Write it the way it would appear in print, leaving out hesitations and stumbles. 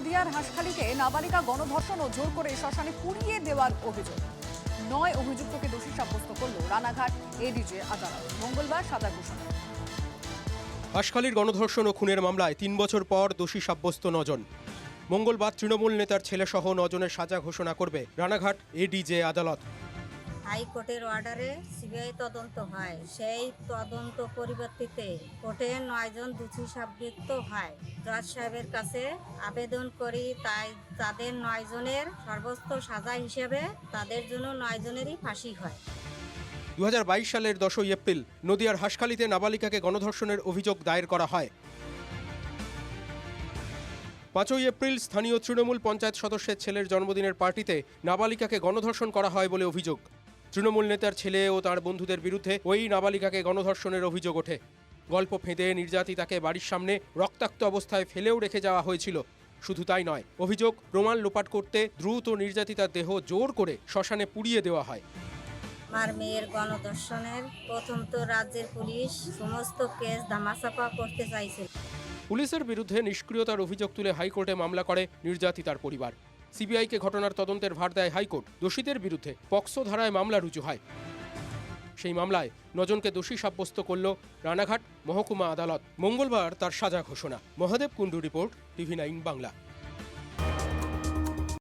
নদিয়ার হাঁসখালিতে নাবালিকা গণধর্ষণ ও জোর করে শ্মশানে পুড়িয়ে দেওয়ার অভিযোগ। 9 অভিযুক্তকে দোষী সাব্যস্ত করল রানাঘাট এডিজে আদালত। মঙ্গলবার সাজা ঘোষণা। হাঁসখালির গণধর্ষণ ও খুনের মামলায় 3 বছর পর দোষী সাব্যস্ত 9 জন। মঙ্গলবার তৃণমূল নেতার ছেলেসহ 9 জনের সাজা ঘোষণা করবে রানাঘাট এডিজে আদালত। হাইকোর্টের অর্ডারে সিবিআই তদন্ত হয়। সেই তদন্ত পরিবর্তিতে কোর্টে 9 জন দোষী সাব্যস্ত হয়। জজ সাহেবের কাছে আবেদন করি, তাই তাদের 9 জনের সর্বোচ্চ সাজা হিসেবে তাদের জন্য 9 জনেরই ফাঁসি হয়। 2022 সালের 10 এপ্রিল নদিয়ার হাঁসখালিতে নাবালিকাকে গণধর্ষণের অভিযোগ দায়ের করা হয়। 5 এপ্রিল স্থানীয় তৃণমূল পঞ্চায়েত সদস্যের ছেলের জন্মদিনের পার্টিতে নাবালিকাকে গণধর্ষণ করা হয় বলে অভিযোগ। তৃণমূল নেতার ছেলে ও তার বন্ধুদের বিরুদ্ধে ওই নাবালিকাকে গণধর্ষণের অভিযোগ ওঠে। গল্প ফেঁদে নির্যাতিতাকে বাড়ির সামনে রক্তাক্ত অবস্থায় ফেলেও রেখে যাওয়া হয়েছিল। শুধু তাই নয়, অভিযোগ প্রমাণ লোপাট করতে দ্রুত নির্যাতিতার দেহ জোর করে শ্মশানে পুড়িয়ে দেওয়া হয়। আমার মেয়ের গণধর্ষণের প্রথম তো রাজ্যের পুলিশ সমস্ত কেস ধামাচাপা করতে চাইছিল। পুলিশের বিরুদ্ধে নিষ্ক্রিয়তার অভিযোগ তুলে হাইকোর্টে মামলা করে নির্যাতিতার পরিবার। সিবিআইকে ঘটনার তদন্তের ভার দেয় হাইকোর্ট। দোষীদের বিরুদ্ধে পক্সো ধারায় মামলা রুজু হয়। সেই মামলায় 9 জনকে দোষী সাব্যস্ত করল রানাঘাট মহকুমা আদালত। মঙ্গলবার তার সাজা ঘোষণা। Mahadev Kundu report, TV9 Bangla.